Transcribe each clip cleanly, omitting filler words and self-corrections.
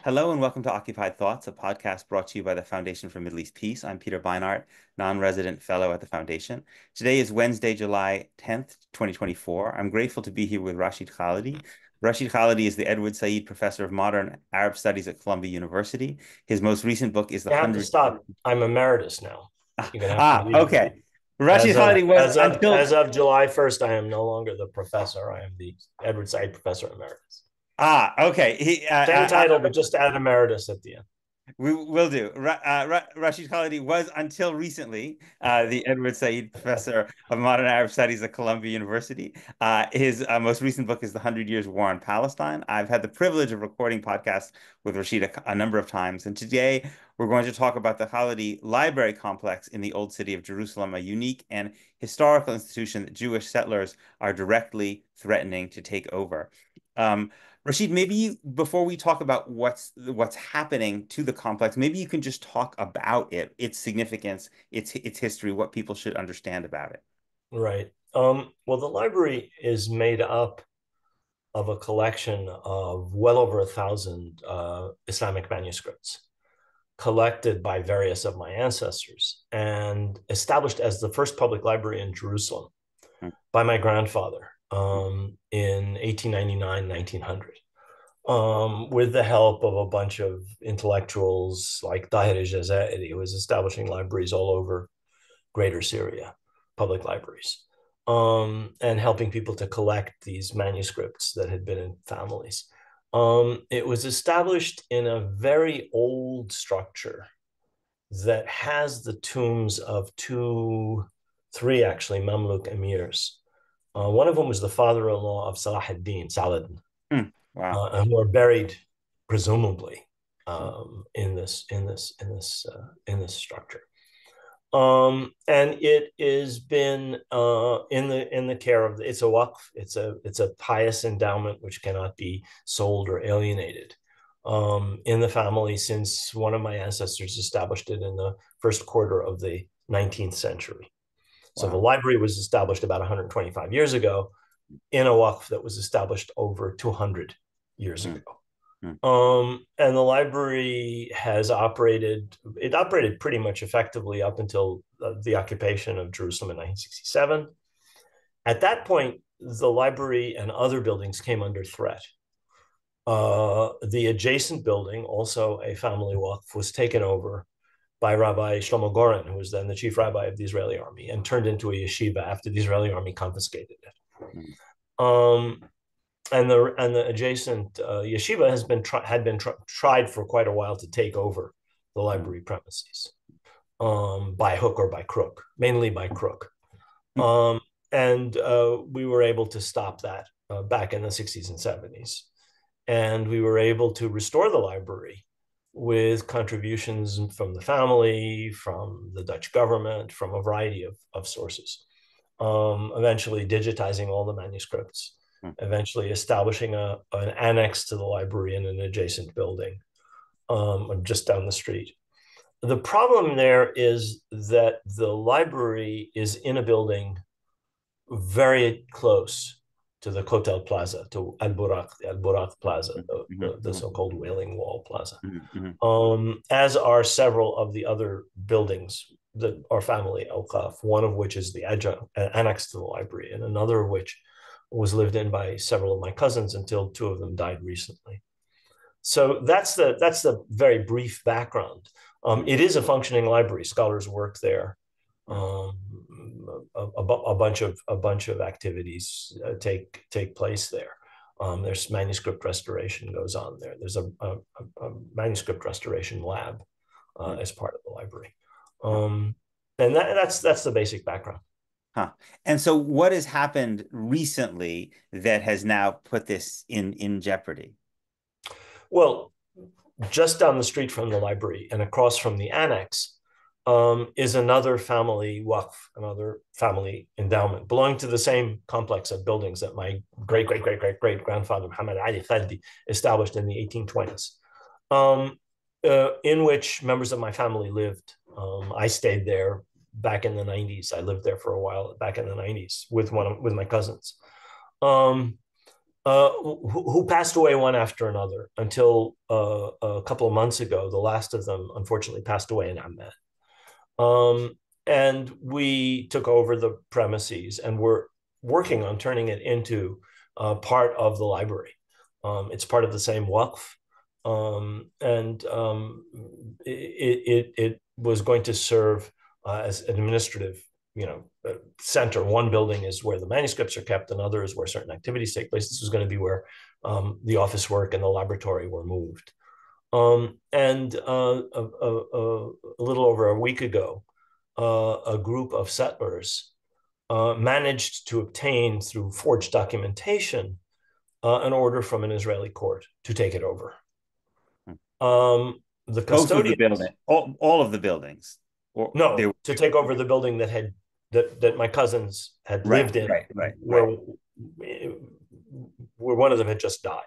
Hello and welcome to Occupied Thoughts, a podcast brought to you by the Foundation for Middle East Peace. I'm Peter Beinart, non-resident fellow at the Foundation. Today is Wednesday, July 10th, 2024. I'm grateful to be here with Rashid Khalidi. Rashid Khalidi is the Edward Said Professor of Modern Arab Studies at Columbia University. His most recent book is The You have to 100... stop. I'm emeritus now. You're gonna have to Ah, leave me. okay. Rashid Khalidi was As until... of July 1st, I am no longer the professor. I am the Edward Said Professor Emeritus. Ah, okay. Same title, but just add emeritus at the end. We will do. Rashid Khalidi was until recently the Edward Said Professor of Modern Arab Studies at Columbia University. His most recent book is The 100 Years War on Palestine. I've had the privilege of recording podcasts with Rashid a number of times, and today we're going to talk about the Khalidi Library Complex in the Old City of Jerusalem, a unique and historical institution that Jewish settlers are directly threatening to take over. Um, Rashid, before we talk about what's happening to the complex, maybe you can just talk about it, its significance, its history, what people should understand about it. Right. Well, the library is made up of a collection of well over 1,000 Islamic manuscripts collected by various of my ancestors and established as the first public library in Jerusalem Mm, by my grandfather mm, in 1899, 1900, with the help of a bunch of intellectuals like Tahir Jazairi, who was establishing libraries all over Greater Syria, public libraries, and helping people to collect these manuscripts that had been in families. It was established in a very old structure that has the tombs of three actually Mamluk emirs. One of them was the father-in-law of Salah ad-Din, Saladin, wow. and who are buried presumably Mm, in this structure. And it has been in the care of it's a waqf, it's a pious endowment which cannot be sold or alienated. In the family since one of my ancestors established it in the first quarter of the 19th century. So the wow. library was established about 125 years ago in a waqf that was established over 200 years Mm, ago. mm, And the library it operated pretty much effectively up until the occupation of Jerusalem in 1967. At that point, the library and other buildings came under threat. The adjacent building, also a family waqf, was taken over by Rabbi Shlomo Goren, who was then the chief rabbi of the Israeli army, and turned into a yeshiva after the Israeli army confiscated it. mm, Um, and the adjacent yeshiva had been tried for quite a while to take over the mm, library premises, by hook or by crook, mainly by crook. mm, And we were able to stop that back in the 60s and 70s. And we were able to restore the library with contributions from the family, from the Dutch government, from a variety of sources. Eventually digitizing all the manuscripts, mm. eventually establishing an annex to the library in an adjacent building, just down the street. The problem there is that the library is in a building very close to the Kotel Plaza, to Al Buraq Plaza, Mhm, mhm, the so-called Wailing Wall Plaza, mhm, mhm, as are several of the other buildings that are family Awqaf, one of which is the adjunct annex to the library, and another of which was lived in by several of my cousins until two of them died recently. So that's the very brief background. mhm, It is a functioning library. Scholars work there. mhm, Um, a bunch of activities take place there. There's manuscript restoration goes on there. There's a manuscript restoration lab mhm. as part of the library, Huh. and that's the basic background. Huh. And so what has happened recently that has now put this in jeopardy? Well, just down the street from the library and across from the annex is another family waqf, another family endowment belonging to the same complex of buildings that my great grandfather Muhammad Ali Khaddi established in the 1820s, in which members of my family lived. I stayed there back in the 90s. I lived there for a while back in the 90s with with my cousins. Um, who passed away one after another until a couple of months ago. The last of them, unfortunately, passed away in Amman. And we took over the premises and we're working on turning it into part of the library. It's part of the same Waqf. And it was going to serve as an administrative, center. One building is where the manuscripts are kept, another is where certain activities take place. This was going to be where the office work and the laboratory were moved. And a little over a week ago, a group of settlers managed to obtain, through forged documentation, an order from an Israeli court to take it over. The Both of the custodians, building, all of the buildings, or they no, were, to take over the building that my cousins had right, lived in, right, where one of them had just died.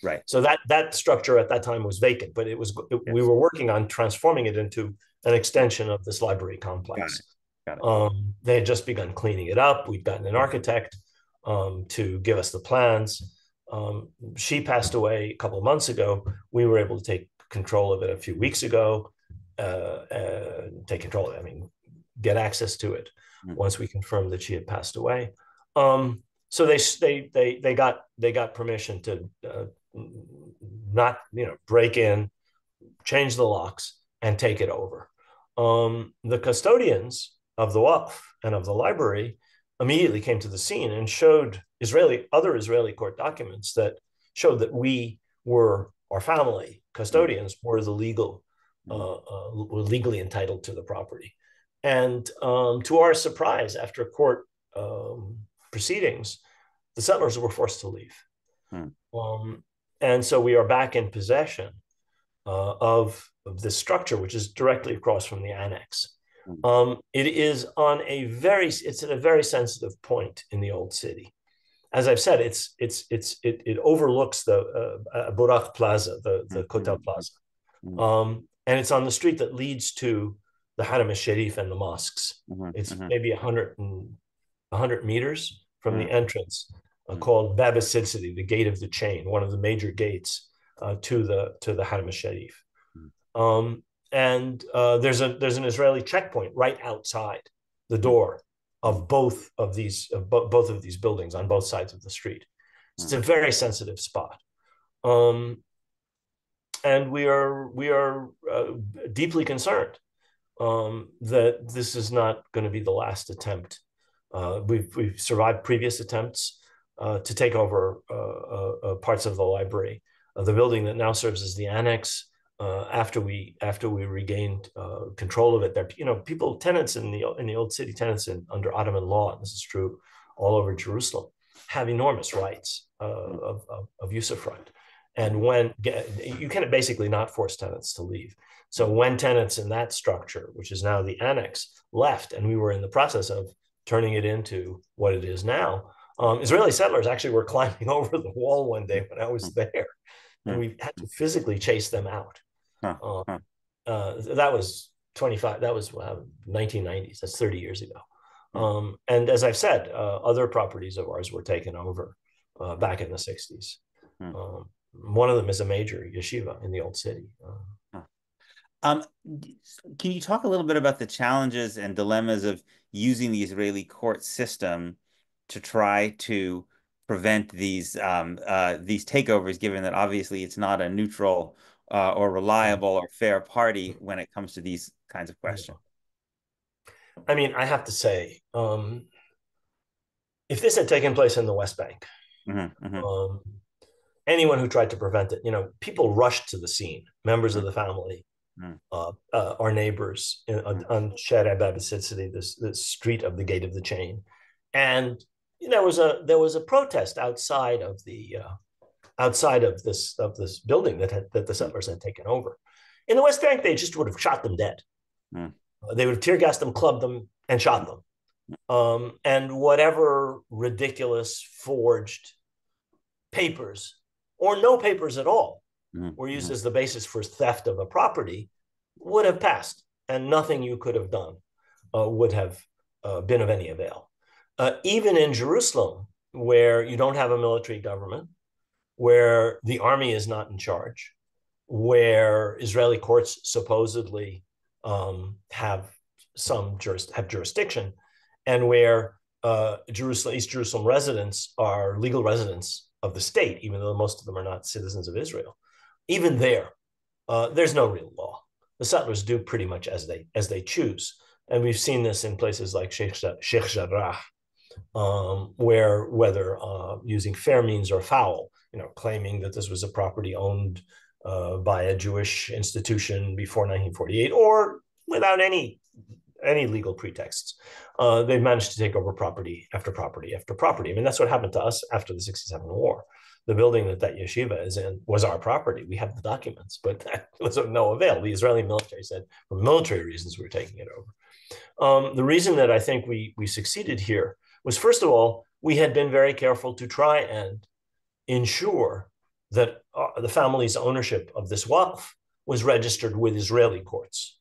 right. So that structure at that time was vacant, but Yes. we were working on transforming it into an extension of this library Got complex. it. Got it. They had just begun cleaning it up. We'd gotten an architect to give us the plans. She passed away a couple of months ago. We were able to take control of it a few weeks ago. Take control of it, I mean, get access to it once we confirmed that she had passed away. So they got permission to not break in, change the locks, and take it over. The custodians of the Waqf and of the library immediately came to the scene and showed other Israeli court documents that showed that our family custodians were were legally entitled to the property. And to our surprise, after court proceedings, the settlers were forced to leave. And so we are back in possession of this structure, which is directly across from the annex. It is it's at a very sensitive point in the old city. As I've said, it overlooks the Burak Plaza, the Kotel Plaza, and it's on the street that leads to the Haram al-Sharif and the mosques. It's maybe 100 meters from the entrance, called Bab al-Silsili, the gate of the chain, one of the major gates to the Haram al-Sharif. And there's an Israeli checkpoint right outside the door of both of these buildings on both sides of the street. It's a very sensitive spot, and we are deeply concerned that this is not going to be the last attempt. We've survived previous attempts to take over parts of the library, the building that now serves as the annex. After we regained control of it, there, tenants in the old city, tenants under Ottoman law, and this is true all over Jerusalem, have enormous rights of usufruct. And when you can basically not force tenants to leave. So when tenants in that structure, which is now the annex, left, and we were in the process of turning it into what it is now, Israeli settlers actually were climbing over the wall one day when I was there, and we had to physically chase them out. That was 1990s. That's 30 years ago. And as I've said, other properties of ours were taken over back in the 60s. One of them is a major yeshiva in the old city. Can you talk a little bit about the challenges and dilemmas of using the Israeli court system to try to prevent these takeovers, given that obviously it's not a neutral or reliable or fair party when it comes to these kinds of questions? I mean, I have to say, if this had taken place in the West Bank, anyone who tried to prevent it, people rushed to the scene, members of the family, our neighbors on Shara Bab al-Silsili, this street of the Gate of the Chain. And there was a protest outside of this building that the settlers had taken over. In the West Bank, they just would have shot them dead. They would have tear gassed them, clubbed them, and shot them. And whatever ridiculous forged papers, or no papers at all, were used as the basis for theft of a property, would have passed, and nothing you could have done would have been of any avail. Even in Jerusalem, where you don't have a military government, where the army is not in charge, where Israeli courts supposedly have have jurisdiction, and where East Jerusalem residents are legal residents of the state, even though most of them are not citizens of Israel. Even there, there's no real law. The settlers do pretty much as they choose, and we've seen this in places like Sheikh Jarrah, where whether using fair means or foul, claiming that this was a property owned by a Jewish institution before 1948, or without any legal pretexts, they've managed to take over property after property after property. I mean, that's what happened to us after the '67 war. The building that yeshiva is in was our property. We have the documents, but that was of no avail. The Israeli military said, for military reasons, we're taking it over. The reason that I think we succeeded here was, first of all, we had been very careful to try and ensure that the family's ownership of this wealth was registered with Israeli courts.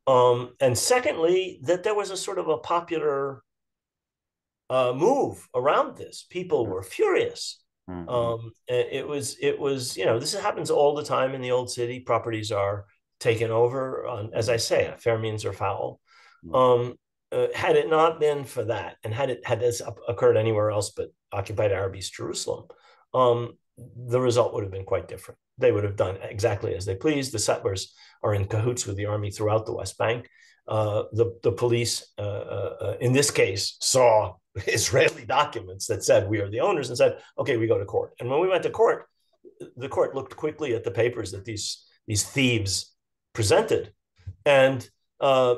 And secondly, that there was a sort of a popular move around this. People were furious. It was, this happens all the time in the old city. Properties are taken over on, as I say, fair means or foul. Had it not been for that, and had this occurred anywhere else but occupied Arab East Jerusalem, the result would have been quite different. They would have done exactly as they pleased. The settlers are in cahoots with the army throughout the West Bank. The police, in this case, saw Israeli documents that said we are the owners and said, okay, we go to court. And when we went to court, the court looked quickly at the papers that these thieves presented, and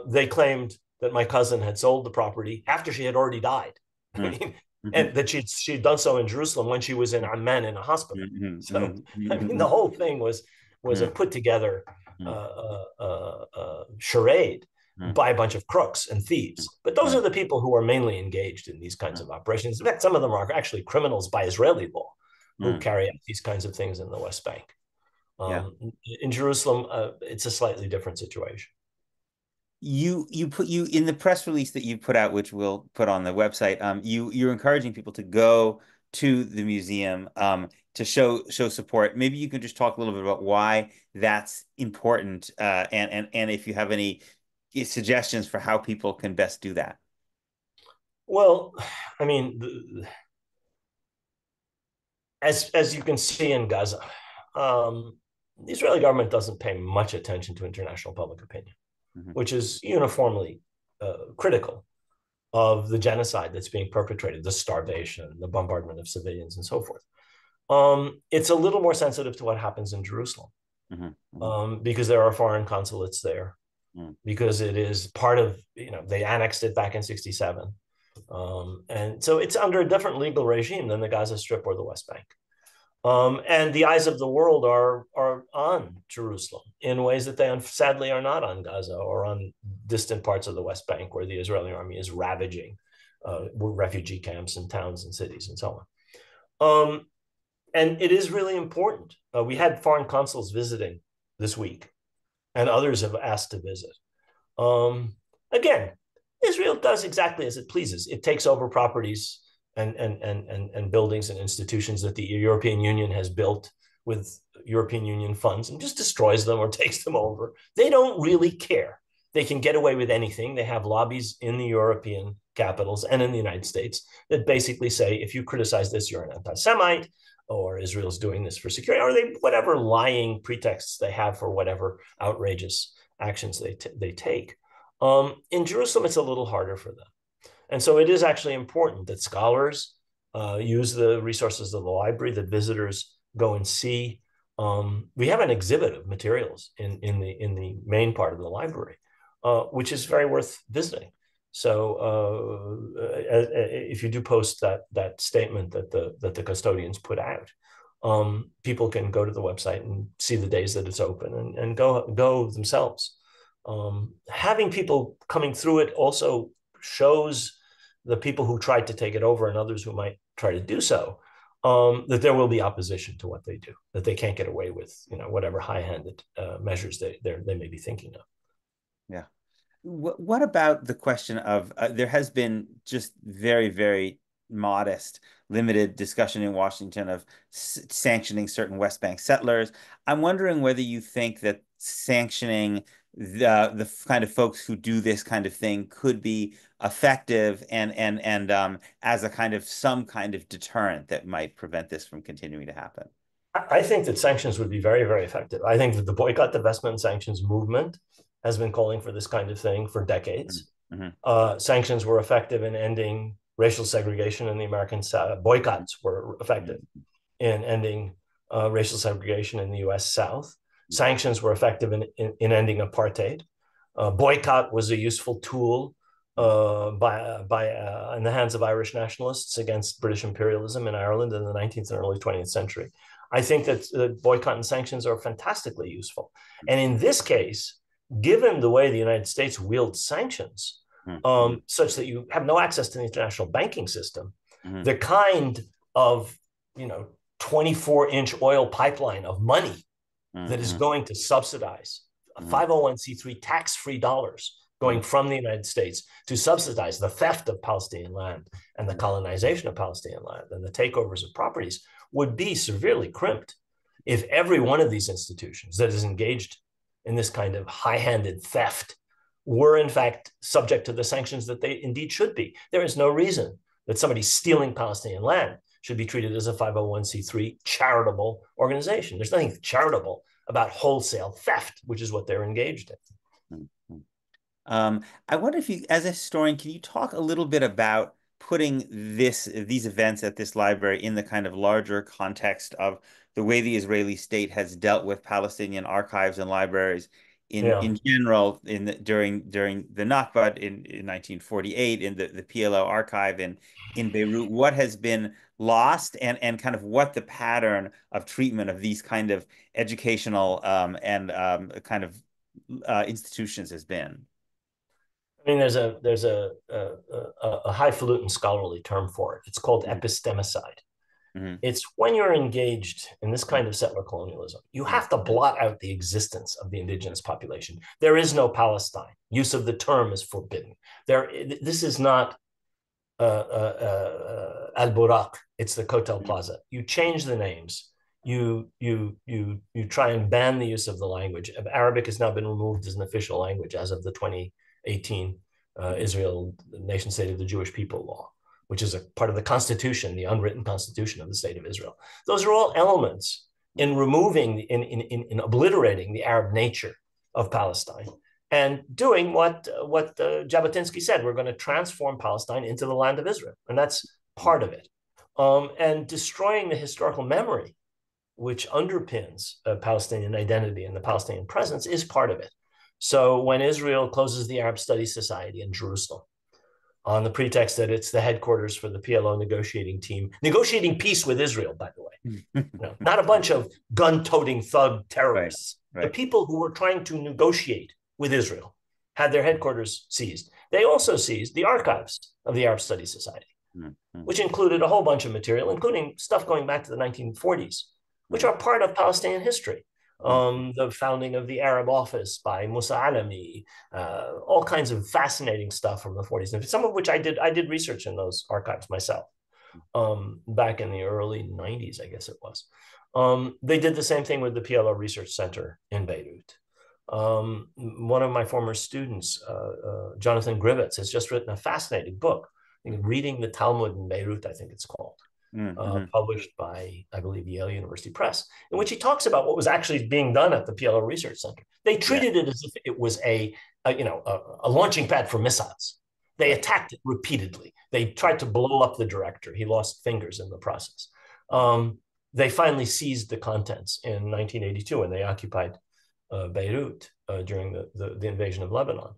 they claimed that my cousin had sold the property after she had already died. I mean, and that she'd done so in Jerusalem when she was in Amman in a hospital. So, I mean, the whole thing was a put together charade by a bunch of crooks and thieves. But those are the people who are mainly engaged in these kinds of operations. In fact, some of them are actually criminals by Israeli law who carry out these kinds of things in the West Bank. In Jerusalem, it's a slightly different situation. You in the press release that you put out, which we'll put on the website, you're encouraging people to go to the museum to show support. Maybe you can just talk a little bit about why that's important, and if you have any suggestions for how people can best do that. Well, I mean, as you can see in Gaza, the Israeli government doesn't pay much attention to international public opinion, which is uniformly critical of the genocide that's being perpetrated, the starvation, the bombardment of civilians, and so forth. It's a little more sensitive to what happens in Jerusalem, because there are foreign consulates there, because it is part of, they annexed it back in '67. And so it's under a different legal regime than the Gaza Strip or the West Bank. And the eyes of the world are on Jerusalem in ways that they sadly are not on Gaza or on distant parts of the West Bank, where the Israeli army is ravaging refugee camps and towns and cities and so on. And it is really important. We had foreign consuls visiting this week, and others have asked to visit. Again, Israel does exactly as it pleases. It takes over properties and buildings and institutions that the European Union has built with European Union funds and just destroys them or takes them over. They don't really care. They can get away with anything. They have lobbies in the European capitals and in the United States that basically say, if you criticize this, you're an anti-Semite, or Israel's doing this for security, or whatever lying pretexts they have for whatever outrageous actions they take. In Jerusalem, it's a little harder for them. And so it is actually important that scholars use the resources of the library, that visitors go and see. We have an exhibit of materials in the main part of the library, which is very worth visiting. So if you do post that statement that the custodians put out, people can go to the website and see the days that it's open and go themselves. Having people coming through it also shows the people who tried to take it over and others who might try to do so, that there will be opposition to what they do, that they can't get away with, whatever high-handed measures they may be thinking of. Yeah. What about the question of there has been just very, very modest limited discussion in Washington of sanctioning certain West Bank settlers. I'm wondering whether you think that sanctioning the kind of folks who do this kind of thing could be effective and as a kind of some kind of deterrent that might prevent this from continuing to happen. I think that sanctions would be very, very effective. I think that the boycott, divestment, and sanctions movement has been calling for this kind of thing for decades. Mm-hmm. Sanctions were effective in ending racial segregation in the American South. Boycotts were effective in ending racial segregation in the U.S. South. Sanctions were effective in ending apartheid. Boycott was a useful tool in the hands of Irish nationalists against British imperialism in Ireland in the 19th and early 20th century. I think that boycott and sanctions are fantastically useful. And in this case, given the way the United States wields sanctions, such that you have no access to the international banking system, the kind of 24-inch oil pipeline of money that is going to subsidize 501c3 tax-free dollars going from the United States to subsidize the theft of Palestinian land and the colonization of Palestinian land and the takeovers of properties would be severely crimped if every one of these institutions that is engaged in this kind of high-handed theft were in fact subject to the sanctions that they indeed should be. There is no reason that somebody stealing Palestinian land should be treated as a 501c3 charitable organization. There's nothing charitable about wholesale theft, which is what they're engaged in. I wonder if you, as a historian, can you talk a little bit about putting these events at this library in the kind of larger context of the way the Israeli state has dealt with Palestinian archives and libraries in general during the Nakba in 1948 in the PLO archive in Beirut, what has been lost and kind of what the pattern of treatment of these kind of educational and kind of institutions has been. I mean, there's a highfalutin scholarly term for it. It's called epistemicide. It's when you're engaged in this kind of settler colonialism, you have to blot out the existence of the indigenous population. There is no Palestine. Use of the term is forbidden. This is not Al Buraq. It's the Kotel Plaza. You change the names. You try and ban the use of the language. Arabic has now been removed as an official language as of the 2018 Israel Nation State of the Jewish People law, which is a part of the constitution, the unwritten constitution of the state of Israel. Those are all elements in removing, in obliterating the Arab nature of Palestine and doing what Jabotinsky said, we're going to transform Palestine into the land of Israel. And that's part of it. And destroying the historical memory, which underpins Palestinian identity and the Palestinian presence, is part of it. So when Israel closes the Arab Studies Society in Jerusalem, on the pretext that it's the headquarters for the PLO negotiating team, negotiating peace with Israel, by the way, not a bunch of gun-toting thug terrorists. Right. The people who were trying to negotiate with Israel had their headquarters seized. They also seized the archives of the Arab Studies Society, which included a whole bunch of material, including stuff going back to the 1940s, which are part of Palestinian history. The founding of the Arab Office by Musa Alami, all kinds of fascinating stuff from the 40s, and some of which I did research in those archives myself back in the early 90s, I guess it was. They did the same thing with the PLO Research Center in Beirut. One of my former students, Jonathan Grivitz, has just written a fascinating book, Reading the Talmud in Beirut, I think it's called. Published by, I believe, Yale University Press, in which he talks about what was actually being done at the PLO Research Center. They treated it as if it was a launching pad for missiles. They attacked it repeatedly. They tried to blow up the director. He lost fingers in the process. They finally seized the contents in 1982 when they occupied Beirut during the invasion of Lebanon.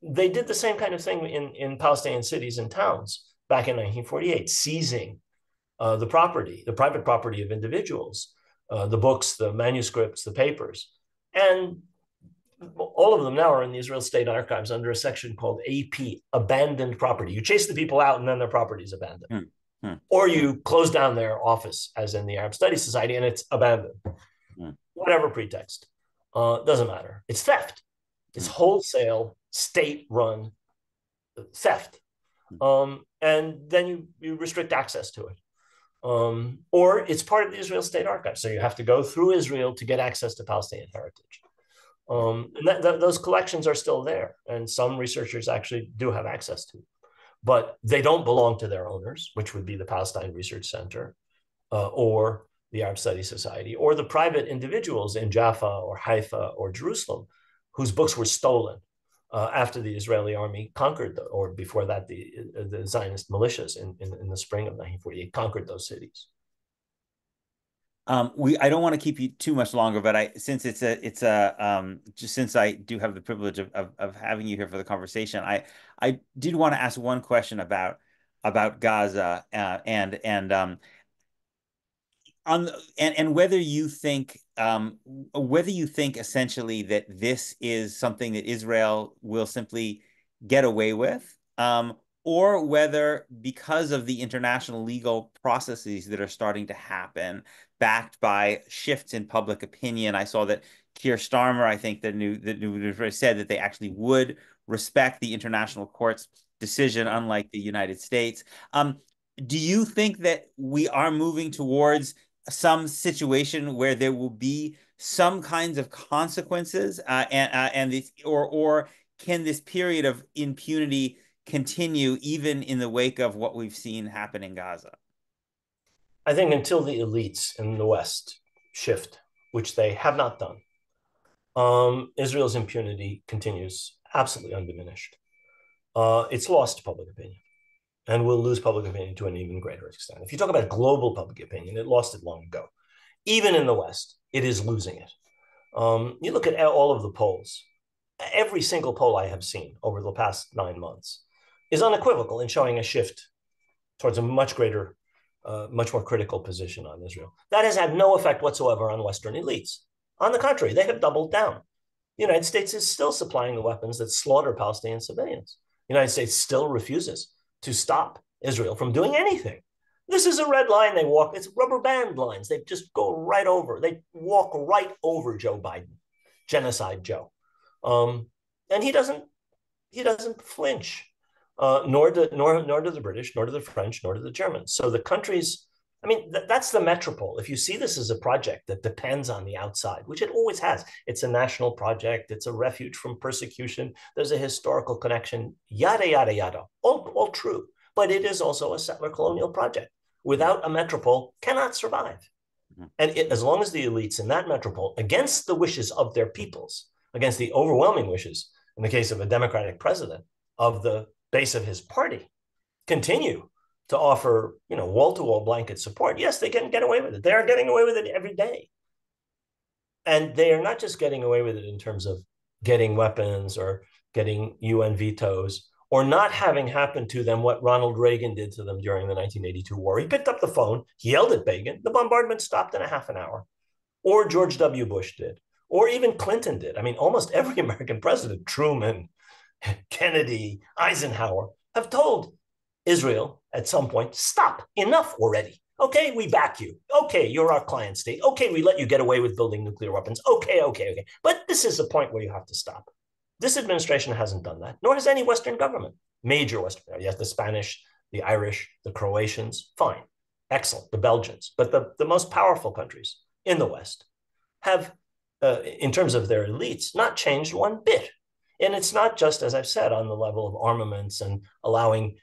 They did the same kind of thing in Palestinian cities and towns back in 1948, seizing the private property of individuals, the books, the manuscripts, the papers. And all of them now are in the Israel State Archives under a section called AP, abandoned property. You chase the people out and then their property is abandoned. Or you close down their office, as in the Arab Studies Society, and it's abandoned. Whatever pretext. Doesn't matter. It's theft. It's wholesale, state-run theft. and then you restrict access to it. Or it's part of the Israel State Archive, so you have to go through Israel to get access to Palestinian heritage. And those collections are still there, and some researchers actually do have access to them. But they don't belong to their owners, which would be the Palestine Research Center or the Arab Studies Society, or the private individuals in Jaffa or Haifa or Jerusalem whose books were stolen after the Israeli army conquered, or before that, the Zionist militias in the spring of 1948 conquered those cities. I don't want to keep you too much longer, but since just since I do have the privilege of having you here for the conversation, I did want to ask one question about Gaza and whether you think essentially that this is something that Israel will simply get away with, or whether, because of the international legal processes that are starting to happen, backed by shifts in public opinion. I saw that Keir Starmer, I think the new said that they actually would respect the international court's decision, unlike the United States. Do you think that we are moving towards some situation where there will be some kinds of consequences, or can this period of impunity continue even in the wake of what we've seen happen in Gaza? I think until the elites in the West shift, which they have not done, Israel's impunity continues absolutely undiminished. It's lost public opinion, and will lose public opinion to an even greater extent. If you talk about global public opinion, it lost it long ago. Even in the West, it is losing it. You look at all of the polls. Every single poll I have seen over the past 9 months is unequivocal in showing a shift towards a much greater, much more critical position on Israel. That has had no effect whatsoever on Western elites. On the contrary, they have doubled down. The United States is still supplying the weapons that slaughter Palestinian civilians. The United States still refuses to stop Israel from doing anything. This is a red line they walk. It's rubber band lines. They just go right over. They walk right over Joe Biden, Genocide Joe, and he doesn't flinch. Nor do the British, nor do the French, nor do the Germans. So the countries, I mean, that's the metropole. If you see this as a project that depends on the outside, which it always has, it's a national project, it's a refuge from persecution, there's a historical connection, yada, yada, yada, all true. But it is also a settler colonial project. Without a metropole, cannot survive. And as long as the elites in that metropole, against the wishes of their peoples, against the overwhelming wishes, in the case of a Democratic president, of the base of his party, continue to offer, wall-to-wall blanket support, yes, they can get away with it. They are getting away with it every day. And they are not just getting away with it in terms of getting weapons or getting UN vetoes, or not having happened to them what Ronald Reagan did to them during the 1982 war. He picked up the phone, he yelled at Reagan, the bombardment stopped in a half an hour. Or George W. Bush did, or even Clinton did. I mean, almost every American president, Truman, Kennedy, Eisenhower, have told Israel at some point, stop, enough already. Okay, we back you. Okay, you're our client state. Okay, we let you get away with building nuclear weapons. Okay. But this is the point where you have to stop. This administration hasn't done that, nor has any Western government, major Western. Yes, the Spanish, the Irish, the Croatians, fine, excellent, the Belgians. But the most powerful countries in the West have, in terms of their elites, not changed one bit. And it's not just, as I've said, on the level of armaments and allowing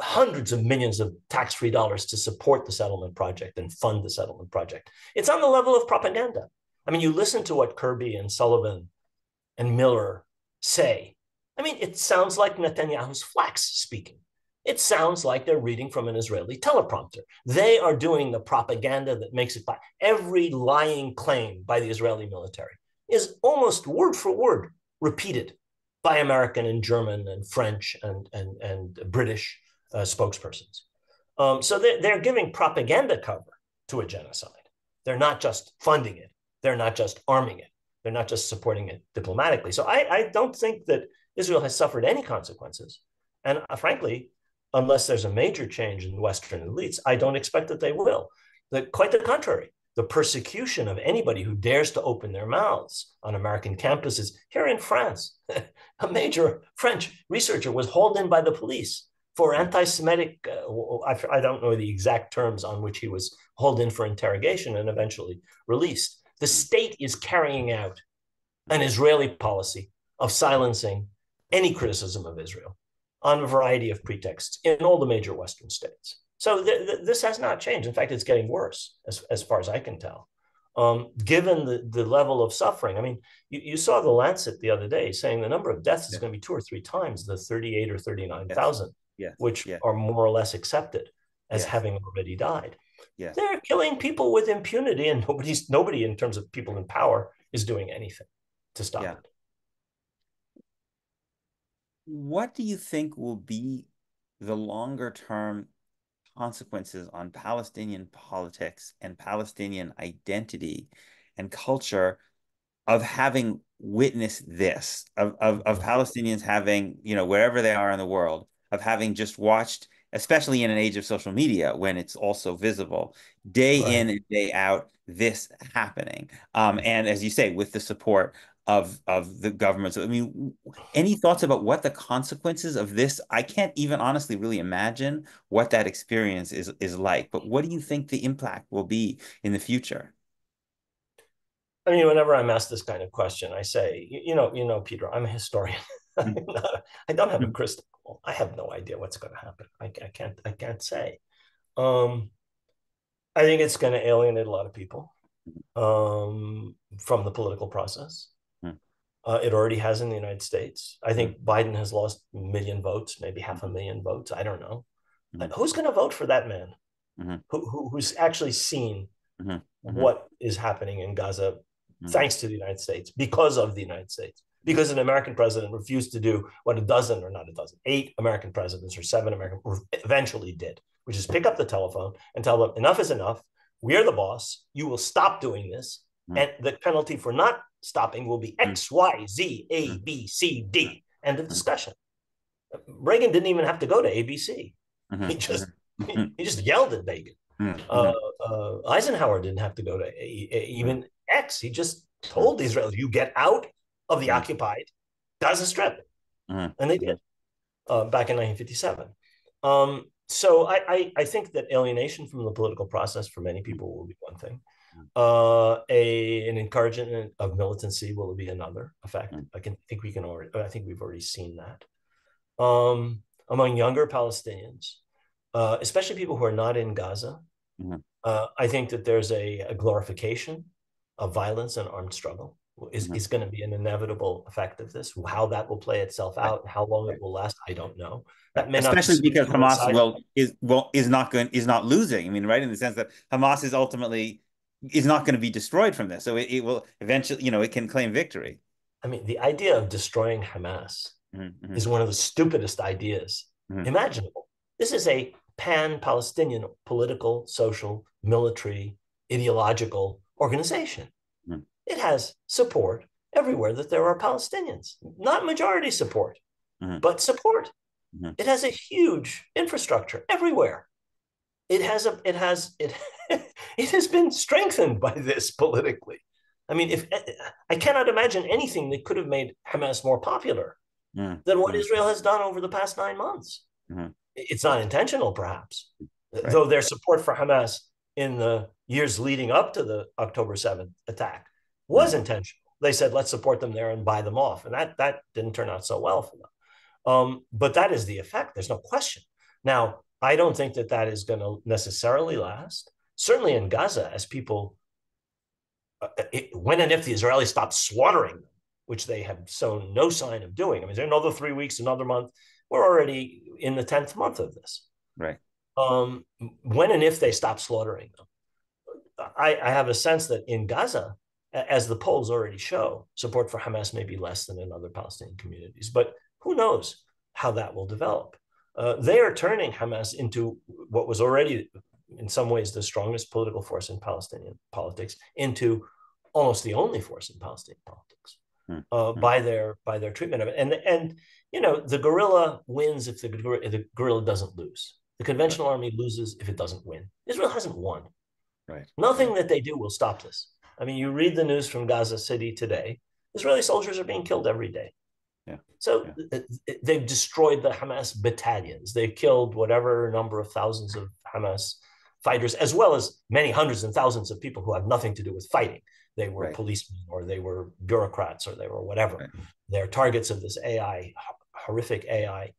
hundreds of millions of tax-free dollars to support the settlement project and fund the settlement project. It's on the level of propaganda. I mean, you listen to what Kirby and Sullivan and Miller say. I mean, it sounds like Netanyahu's flax speaking. It sounds like they're reading from an Israeli teleprompter. They are doing the propaganda that makes it by every lying claim by the Israeli military is almost word for word repeated by American and German and French and British spokespersons. So they're giving propaganda cover to a genocide. They're not just funding it. They're not just arming it. They're not just supporting it diplomatically. So I don't think that Israel has suffered any consequences. And frankly, unless there's a major change in Western elites, I don't expect that they will. Quite the contrary. The persecution of anybody who dares to open their mouths on American campuses. Here in France, a major French researcher was hauled in by the police for anti-Semitic, I don't know the exact terms on which he was hauled in for interrogation and eventually released. The state is carrying out an Israeli policy of silencing any criticism of Israel on a variety of pretexts in all the major Western states. So this has not changed. In fact, it's getting worse, as far as I can tell. Given the level of suffering. I mean, you saw the Lancet the other day saying the number of deaths is going to be 2 or 3 times the 38 or 39,000, which are more or less accepted as having already died. They're killing people with impunity, and nobody in terms of people in power is doing anything to stop it. What do you think will be the longer term consequences on Palestinian politics and Palestinian identity and culture of having witnessed this, of Palestinians having, wherever they are in the world, of having just watched, especially in an age of social media when it's also visible, day in and day out, this happening. And as you say, with the support of the governments. I mean, any thoughts about what the consequences of this? I can't even honestly really imagine what that experience is like. But what do you think the impact will be in the future? I mean, whenever I'm asked this kind of question, I say, Peter, I'm a historian. I don't have a crystal ball. I have no idea what's going to happen. I can't say. I think it's going to alienate a lot of people from the political process. It already has in the United States. I think Biden has lost 1 million votes, maybe 500,000 votes. I don't know. Who's going to vote for that man? Who's actually seen what is happening in Gaza thanks to the United States, because of the United States, because an American president refused to do what 8 American presidents or 7 American eventually did, which is pick up the telephone and tell them enough is enough. We are the boss. You will stop doing this. And the penalty for not stopping will be X, Y, Z, A, B, C, D. End of discussion. Reagan didn't even have to go to ABC. He just yelled at Reagan. Eisenhower didn't have to go to even X. He just told the Israelis, you get out of the occupied Gaza Strip. And they did back in 1957. So I think that alienation from the political process for many people will be one thing. An encouragement of militancy will be another effect. I think we've already seen that. Among younger Palestinians, especially people who are not in Gaza, I think that there's a glorification of violence and armed struggle is going to be an inevitable effect of this. How that will play itself out, how long it will last, I don't know. That may especially because Hamas is not losing. I mean, right, in the sense that Hamas is ultimately not going to be destroyed from this, so it will eventually, it can claim victory. I mean, the idea of destroying Hamas is one of the stupidest ideas imaginable. This is a pan-Palestinian political, social, military, ideological organization. It has support everywhere that there are Palestinians, not majority support, but support. It has a huge infrastructure everywhere. It has been strengthened by this politically. I mean, I cannot imagine anything that could have made Hamas more popular than what Israel has done over the past 9 months. It's not intentional, perhaps, though their support for Hamas in the years leading up to the October 7th attack was intentional. They said, let's support them there and buy them off. And that didn't turn out so well for them. But that is the effect. There's no question. Now, I don't think that is going to necessarily last. Certainly in Gaza, as people, when and if the Israelis stop slaughtering them, which they have shown no sign of doing. I mean, another 3 weeks, another month. We're already in the 10th month of this. Right. When and if they stop slaughtering them, I have a sense that in Gaza, as the polls already show, support for Hamas may be less than in other Palestinian communities. But who knows how that will develop? They are turning Hamas into what was already, in some ways, the strongest political force in Palestinian politics into almost the only force in Palestinian politics by their treatment of it. And the guerrilla wins if the guerrilla doesn't lose. The conventional army loses if it doesn't win. Israel hasn't won. Right. Nothing that they do will stop this. I mean, you read the news from Gaza City today. Israeli soldiers are being killed every day. Yeah. So Yeah. they've destroyed the Hamas battalions. They've killed whatever number of thousands of Hamas fighters, as well as many hundreds and thousands of people who have nothing to do with fighting. They were Right. policemen, or they were bureaucrats, or they were whatever. Right. They're targets of this AI, horrific AI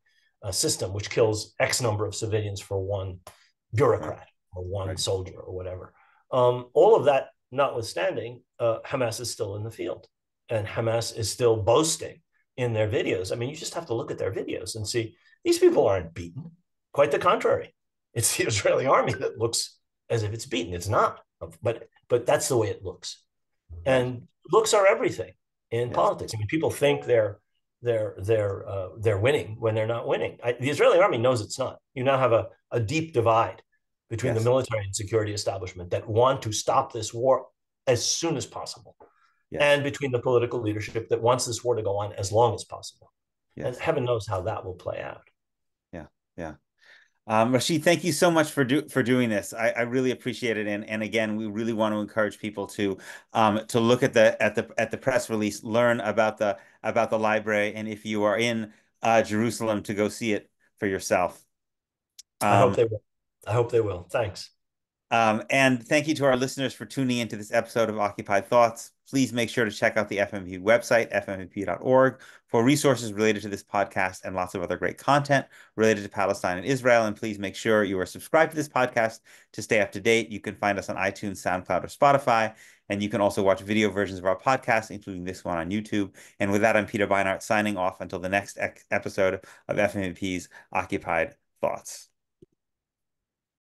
system, which kills X number of civilians for one Right. bureaucrat or one Right. soldier or whatever. All of that notwithstanding, Hamas is still in the field, and Hamas is still boasting in their videos. I mean, you just have to look at their videos and see these people aren't beaten. Quite the contrary. It's the Israeli army that looks as if it's beaten. It's not, but that's the way it looks. Right. And looks are everything in Yes. politics. I mean, people think they're winning when they're not winning. The Israeli army knows it's not. You now have a deep divide between the Yes. military and security establishment that want to stop this war as soon as possible, Yes. and between the political leadership that wants this war to go on as long as possible. And Yes. heaven knows how that will play out. Yeah. Yeah. Rashid, thank you so much for doing this. I really appreciate it. And again, we really want to encourage people to look at the press release, learn about the library, and if you are in Jerusalem, to go see it for yourself. I hope Um, they will. I hope they will. Thanks. and thank you to our listeners for tuning into this episode of Occupied Thoughts. Please make sure to check out the FMP website, fmp.org, for resources related to this podcast and lots of other great content related to Palestine and Israel. And please make sure you are subscribed to this podcast to stay up to date. You can find us on iTunes, SoundCloud, or Spotify. And you can also watch video versions of our podcast, including this one on YouTube. And with that, I'm Peter Beinart signing off until the next episode of FMP's Occupied Thoughts.